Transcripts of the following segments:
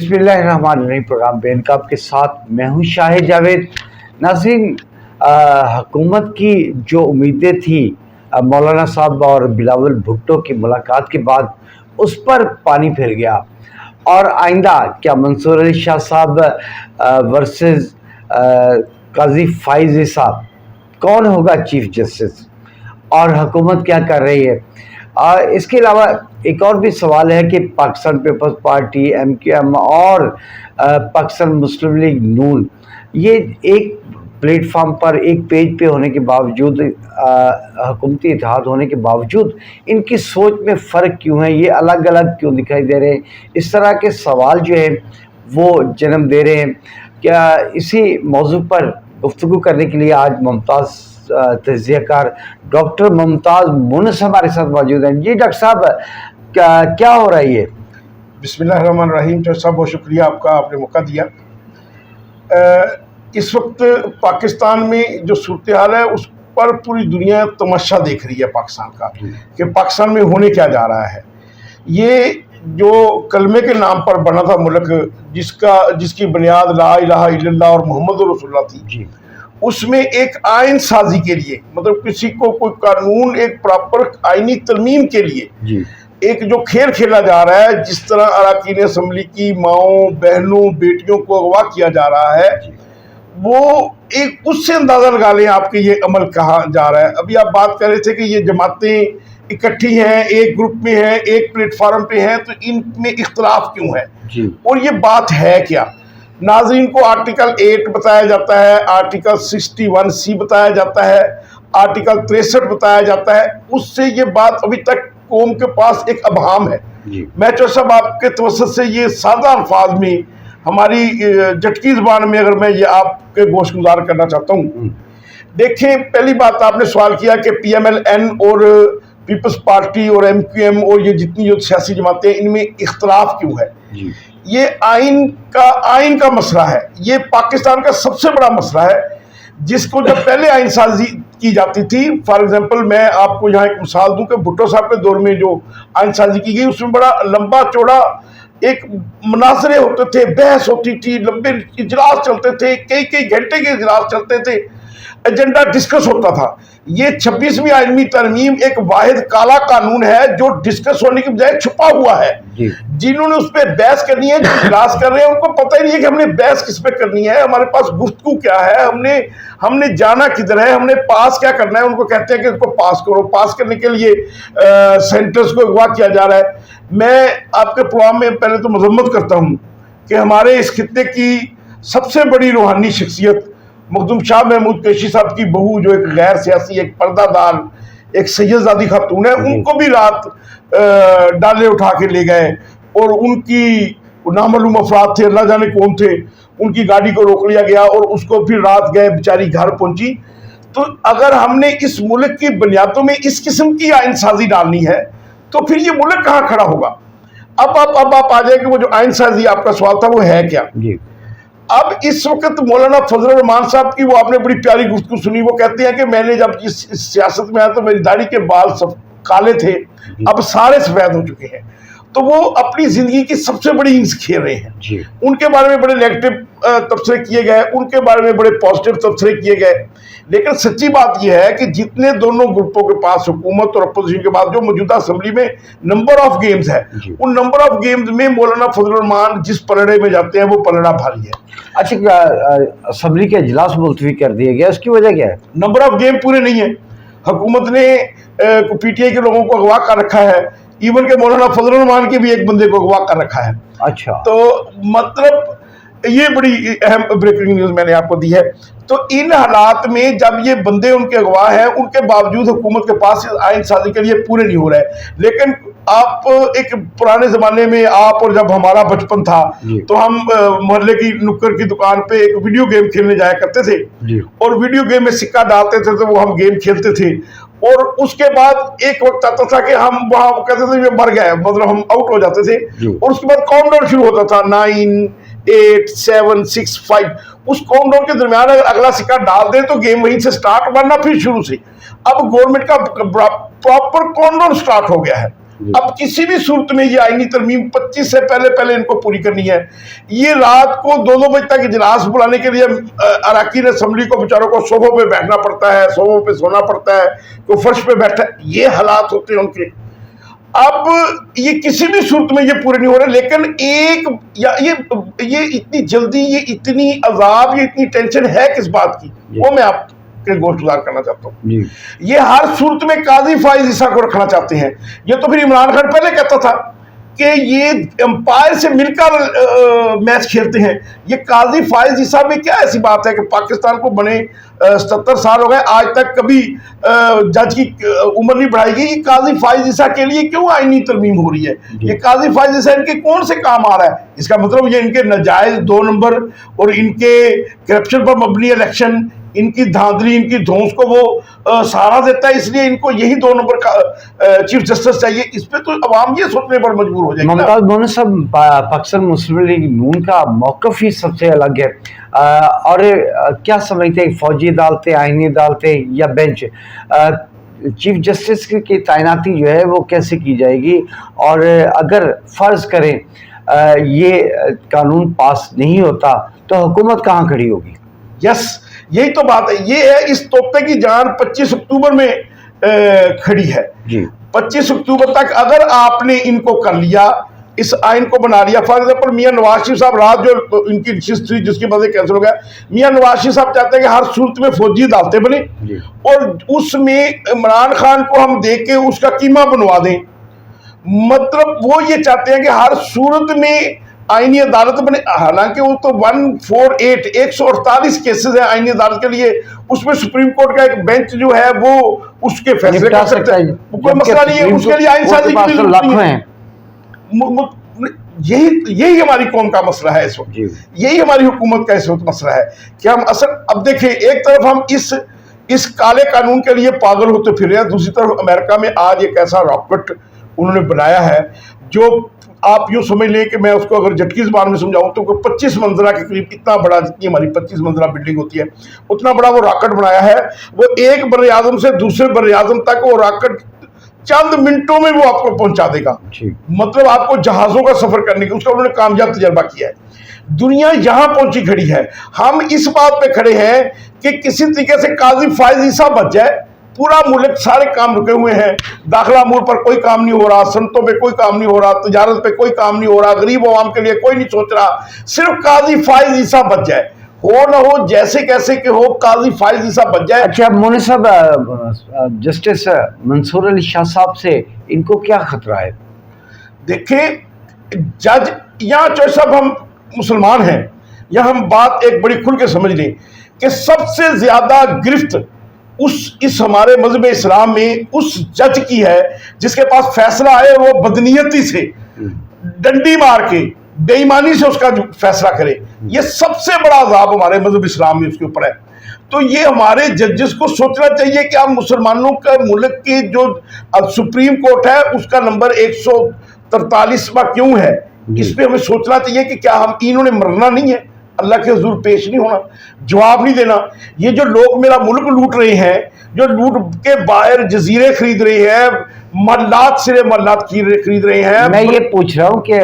بسم اللہ الرحمن الرحیم پروگرام بے نقاب کے ساتھ میں ہوں شاہد جاوید۔ ناظرین، حکومت کی جو امیدیں تھیں مولانا صاحب اور بلاول بھٹو کی ملاقات کے بعد اس پر پانی پھر گیا، اور آئندہ کیا منصور علی شاہ صاحب ورسز قاضی فائز صاحب کون ہوگا چیف جسٹس، اور حکومت کیا کر رہی ہے؟ اس کے علاوہ ایک اور بھی سوال ہے کہ Pakistan Peoples Party, M Q M اور پاکستان مسلم لیگ نون، یہ ایک پلیٹ فارم پر ایک پیج پہ ہونے کے باوجود، حکومتی اتحاد ہونے کے باوجود ان کی سوچ میں فرق کیوں ہے؟ یہ الگ الگ کیوں دکھائی دے رہے ہیں؟ اس طرح کے سوال جو ہے وہ جنم دے رہے ہیں۔ کیا اسی موضوع پر گفتگو کرنے کے لیے آج ممتاز تجزیہ کار ڈاکٹر ممتاز مونس ہمارے ساتھ موجود ہیں۔ جی ڈاکٹر صاحب، کیا ہو رہا ہے یہ؟ بسم اللہ الرحمن الرحیم۔ ڈاکٹر صاحب بہت شکریہ آپ کا، آپ نے موقع دیا۔ اس وقت پاکستان میں جو صورتحال ہے اس پر پوری دنیا تماشا دیکھ رہی ہے پاکستان کا، کہ پاکستان میں ہونے کیا جا رہا ہے۔ یہ جو کلمے کے نام پر بنا تھا ملک، جس کی بنیاد لا الہ الا اللہ اور محمد رسول اللہ تھی، اس میں ایک آئین سازی کے لیے، مطلب کسی کو کوئی قانون، ایک پراپر آئینی ترمیم کے لیے ایک جو کھیل کھیلا جا رہا ہے، جس طرح اراکین اسمبلی کی ماؤں، بہنوں، بیٹیوں کو اغوا کیا جا رہا ہے، وہ ایک اس سے اندازہ لگا لیں آپ کے یہ عمل کہاں جا رہا ہے۔ ابھی آپ بات کر رہے تھے کہ یہ جماعتیں اکٹھی ہیں، ایک گروپ میں ہیں، ایک پلیٹ فارم پہ ہیں، تو ان میں اختلاف کیوں ہے اور یہ بات ہے کیا؟ ناظرین کو آرٹیکل 8 بتایا جاتا ہے، آرٹیکل 61C بتایا جاتا ہے، آرٹیکل 63 بتایا جاتا ہے۔ اس سے یہ بات ابھی تک قوم کے پاس ایک ابہام ہے۔ میں چاہتا صاحب آپ کے توسط سے یہ سادہ الفاظ میں، ہماری جٹکی زبان میں، اگر میں یہ آپ کے گوش گزار کرنا چاہتا ہوں۔ دیکھیں، پہلی بات آپ نے سوال کیا کہ پی ایم ایل این اور پیپلز پارٹی اور ایم کیو ایم اور یہ جتنی جو سیاسی جماعتیں ہیں، ان میں اختلاف کیوں ہے؟ یہ آئین کا مسئلہ ہے، یہ پاکستان کا سب سے بڑا مسئلہ ہے، جس کو جب پہلے آئین سازی کی جاتی تھی، فار ایگزامپل میں آپ کو یہاں ایک مثال دوں کہ بھٹو صاحب کے دور میں جو آئین سازی کی گئی، اس میں بڑا لمبا چوڑا ایک مناظرے ہوتے تھے، بحث ہوتی تھی، لمبے اجلاس چلتے تھے، کئی گھنٹے کے اجلاس چلتے تھے، ایجنڈا ڈسکس ہوتا تھا۔ یہ 26ویں آئینی ترمیم ایک واحد کالا قانون ہے جو ڈسکس ہونے کی بجائے چھپا ہوا ہے۔ جنہوں نے اس پہ بحث کرنی ہے، جو اجلاس کر رہے ہیں، ان کو پتہ ہی نہیں ہے کہ ہم نے بحث کس پہ کرنی ہے، ہمارے پاس گفتگو کیا ہے، ہم نے جانا کدھر ہے، ہم نے پاس کیا کرنا ہے۔ ان کو کہتے ہیں کہ اس کو پاس کرو، پاس کرنے کے لیے سینٹرز کو اغوا کیا جا رہا ہے۔ میں آپ کے پروگرام میں پہلے تو مذمت کرتا ہوں کہ ہمارے اس خطے کی سب سے بڑی روحانی شخصیت مخدوم شاہ محمود قریشی صاحب کی بہو، جو ایک غیر سیاسی، ایک پردہ دار، ایک سید زادی خاتون ہے، ان کو بھی رات ڈالے اٹھا کے لے گئے، اور ان کی نامعلوم افراد تھے، اللہ جانے کون تھے، ان کی گاڑی کو روک لیا گیا اور اس کو پھر رات گئے، بیچاری گھر پہنچی۔ تو اگر ہم نے اس ملک کی بنیادوں میں اس قسم کی آئین سازی ڈالنی ہے تو پھر یہ ملک کہاں کھڑا ہوگا؟ اب آپ آ جائیں کہ وہ جو آئین سازی آپ کا سوال تھا وہ ہے کیا؟ اب اس وقت مولانا فضل الرحمان صاحب کی وہ آپ نے بڑی پیاری گفتگو سنی، وہ کہتے ہیں کہ میں نے جب اس سیاست میں آیا تو میری داڑھی کے بال سب کالے تھے، اب سارے سفید ہو چکے ہیں۔ تو وہ اپنی زندگی کی سب سے بڑی انس کھیل رہے ہیں۔ ان کے بارے میں بڑے نیگیٹو تبصرے کیے گئے، ان کے بارے میں بڑے پازیٹیو تبصرے کیے گئے، لیکن سچی بات یہ ہے کہ جتنے دونوں گروپوں کے پاس، حکومت اور اپوزیشن کے پاس، جو موجودہ اسمبلی میں نمبر آف گیمز ہے، ان نمبر آف گیمز میں مولانا فضل الرحمان جس پلڑے میں جاتے ہیں وہ پلڑا بھاری ہے۔ اچھا، اسمبلی کے اجلاس ملتوی کر دیا گیا، اس کی وجہ کیا ہے؟ نمبر آف گیم پورے نہیں ہیں۔ حکومت نے پی ٹی آئی کے لوگوں کو اغوا کر رکھا ہے، ایون کہ مولانا فضل الرحمان کے بھی ایک بندے کو اغوا کر رکھا ہے۔ اچھا، تو مطلب یہ بڑی اہم بریکنگ نیوز میں نے آپ کو دی ہے۔ تو ان حالات میں جب یہ بندے ان کے اغوا ہیں، ان کے باوجود حکومت کے پاس آئین سازی کے لیے پورے نہیں ہو رہے۔ لیکن آپ ایک پرانے زمانے میں، آپ اور جب ہمارا بچپن تھا، تو ہم محلے کی نکر کی دکان پہ ایک ویڈیو گیم کھیلنے جایا کرتے تھے، اور ویڈیو گیم میں سکہ ڈالتے تھے تو وہ ہم گیم کھیلتے تھے، اور اس کے بعد ایک وقت آتا تھا کہ ہم وہاں کہتے تھے یہ مر گئے، مطلب ہم آؤٹ ہو جاتے تھے، اور اس کے بعد کاؤنٹ ڈاؤن شروع ہوتا تھا 9 8 7 6 5۔ اس کاؤنٹ ڈاؤن کے درمیان اگر اگلا سکہ ڈال دیں تو گیم وہیں سے سٹارٹ، ورنہ پھر شروع سے۔ اب گورنمنٹ کا پراپر کاؤنٹ ڈاؤن سٹارٹ ہو گیا ہے، اب کسی بھی صورت میں یہ آئینی ترمیم 25 سے پہلے ان کو پوری کرنی ہے. یہ رات کو 2 بجے تک اجلاس بلانے کے لیے اراکین اسمبلی کو بیچاروں کو صوبوں پہ بیٹھنا پڑتا ہے, صوبوں پہ سونا پڑتا ہے, کوئی فرش پہ بیٹھا ہے, یہ حالات ہوتے ہیں ان کے. اب یہ کسی بھی صورت میں یہ پورے نہیں ہو رہے, لیکن یہ اتنی جلدی, یہ اتنی عذاب, یہ اتنی ٹینشن ہے کس بات کی, وہ میں آپ کے گوشت گزار کرنا چاہتا ہوں. یہ ہر صورت میں قاضی فائز عیسیٰ کو رکھنا چاہتے ہیں. یہ تو پھر عمران خان پہلے کہتا تھا کہ یہ امپائر سے مل کر میچ کھیلتے ہیں. یہ قاضی فائز عیسیٰ میں کیا ایسی بات ہے کہ پاکستان کو بنے 77 سال ہو گئے, آج تک کبھی جج کی عمر نہیں بڑھائی گئی. یہ قاضی فائز عیسیٰ کے لیے کیوں آئینی ترمیم ہو رہی ہے؟ یہ قاضی فائز عیسیٰ ان کے کون سے کام آ رہا ہے؟ اس کا مطلب یہ ان کے ناجائز 2 نمبر اور ان کے کرپشن پر مبنی الیکشن, ان کی دھاندلی, ان کی دھونس کو وہ سہارا دیتا ہے, اس لیے ان کو یہی 2 نمبر کا چیف جسٹس چاہیے. اس پہ تو عوام یہ سوچنے پر مجبور ہو جائے گی. ممتاز مونس صاحب, پاکستان مسلم لیگ نون کا موقف ہی سب سے الگ ہے, اور کیا سمجھتے ہیں فوجی عدالتیں, آئینی عدالتیں یا بینچ, چیف جسٹس کی تعیناتی جو ہے وہ کیسے کی جائے گی؟ اور اگر فرض کریں یہ قانون پاس نہیں ہوتا تو حکومت کہاں کھڑی ہوگی؟ یہی تو بات ہے. یہ ہے اس توتے کی جان 25 اکتوبر میں کھڑی ہے. 25 اکتوبر تک اگر آپ نے ان کو کر لیا, اس آئین کو بنا لیا, فار ایگزامپل میاں نواز شریف صاحب رات جو ان کی نشست تھی جس کی وجہ سے کینسل ہو گیا, میاں نواز شریف صاحب چاہتے ہیں کہ ہر صورت میں فوجی عدالتیں بنیں اور اس میں عمران خان کو ہم دیکھ کے اس کا قیمہ بنوا دیں. مطلب وہ یہ چاہتے ہیں کہ ہر صورت میں آئینی عدالت بنے. حالانکہ وہ تو 148 کیسز ہیں آئینی عدالت کے لیے, اس میں سپریم کورٹ کا ایک بینچ جو ہے وہ اس کے فیصلے کر سکتا ہے, کوئی مسئلہ نہیں ہے. اس کے لیے آئین سازی کی ضرورت نہیں ہے. یہی ہماری قوم کا مسئلہ ہے اس وقت, یہی ہماری حکومت کا اس وقت مسئلہ ہے کہ ہم اصل, اب دیکھیں ایک طرف ہم اس کالے قانون کے لیے پاگل ہوتے پھر رہے ہیں, دوسری طرف امریکہ میں آج ایک ایسا راکٹ انہوں نے بنایا ہے جو آپ یوں سمجھ لیں کہ میں اس کو اگر جھٹکی زبان میں سمجھاؤں تو 25 منزلہ کے قریب, اتنا بڑا, جتنی ہماری 25 منزلہ بلڈنگ ہوتی ہے اتنا بڑا وہ راکٹ بنایا ہے. وہ ایک بر اعظم سے دوسرے بر اعظم تک وہ راکٹ چند منٹوں میں وہ آپ کو پہنچا دے گا. مطلب آپ کو جہازوں کا سفر کرنے کی اس کا انہوں نے کامیاب تجربہ کیا ہے. دنیا یہاں پہنچی کھڑی ہے, ہم اس بات پہ کھڑے ہیں کہ کسی طریقے سے قاضی فائز عیسیٰ بچ جائے. پورا ملک سارے کام رکے ہوئے ہیں, داخلہ امور پر کوئی کام نہیں ہو رہا, صنعتوں پہ کوئی کام نہیں ہو رہا, تجارت پہ کوئی کام نہیں ہو رہا, غریب عوام کے لیے کوئی نہیں سوچ رہا, صرف قاضی فائز عیسیٰ بچ جائے. ہو نہ ہو جیسے کیسے کہ ہو, قاضی فائز عیسیٰ بچ جائے. اچھا مونس صاحب, جسٹس منصور علی شاہ صاحب سے ان کو کیا خطرہ ہے؟ دیکھیں جج, یہاں چوہے صاحب ہم مسلمان ہیں, یہاں ہم بات ایک بڑی کھل کے سمجھ لیں کہ سب سے زیادہ گرفت اس ہمارے مذہب اسلام میں اس جج کی ہے جس کے پاس فیصلہ آئے اور وہ بدنیتی سے ڈنڈی مار کے بے ایمانی سے اس کا فیصلہ کرے. یہ سب سے بڑا عذاب ہمارے مذہب اسلام میں اس کے اوپر ہے. تو یہ ہمارے ججز کو سوچنا چاہیے کہ ہم مسلمانوں کا ملک کی جو سپریم کورٹ ہے اس کا نمبر 143واں کیوں ہے. اس پہ ہمیں سوچنا چاہیے کہ کیا ہم انہوں نے مرنا نہیں ہے, اللہ کے حضور پیش نہیں ہونا, جواب نہیں دینا. یہ جو لوگ میرا ملک لوٹ رہے ہیں, جو لوٹ کے باہر جزیرے خرید رہے ہیں, محلات سرے محلات خرید رہے ہیں, میں یہ پوچھ رہا ہوں کہ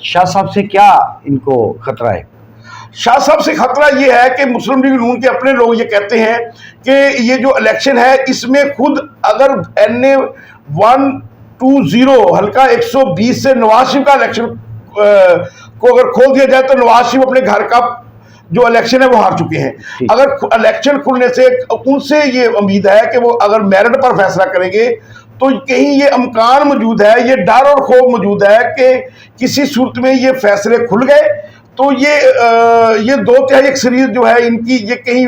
شاہ صاحب سے کیا ان کو خطرہ ہے؟ شاہ صاحب سے خطرہ یہ ہے کہ مسلم لیگ نون کے اپنے لوگ یہ کہتے ہیں کہ یہ جو الیکشن ہے اس میں خود اگر NA 120 حلقہ 120 سے نواز شریف کا الیکشن کو اگر کھول دیا جائے تو نواز شریف اپنے گھر کا جو الیکشن ہے وہ ہار چکے ہیں. اگر الیکشن کھلنے سے ان سے یہ امید ہے کہ وہ اگر میرٹ پر فیصلہ کریں گے تو کہیں یہ امکان موجود ہے, یہ ڈر اور خوف موجود ہے کہ کسی صورت میں یہ فیصلے کھل گئے تو یہ 2/3 اکثریت جو ہے ان کی یہ کہیں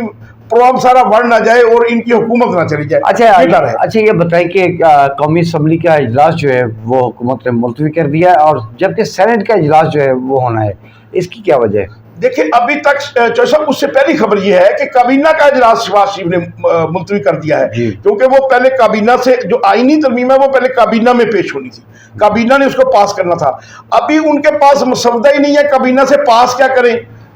پروگرام سارا بڑھ نہ جائے اور ان کی حکومت نہ چلی جائے. اچھا یہ بتائیں کہ قومی اسمبلی کا اجلاس جو ہے وہ حکومت نے ملتوی کر دیا ہے اور جبکہ سینٹ کا اجلاس جو ہے وہ ہونا ہے, اس کی کیا وجہ ہے؟ دیکھیں ابھی تک چوہے صاحب اس سے پہلی خبر یہ ہے کہ کابینہ کا اجلاس شہباز شریف نے ملتوی کر دیا ہے, کیونکہ وہ پہلے کابینہ سے جو آئینی ترمیم ہے وہ پہلے کابینہ میں پیش ہونی تھی, کابینہ نے اس کو پاس کرنا تھا. ابھی ان کے پاس مسودہ ہی نہیں ہے, کابینہ سے پاس کیا کریں.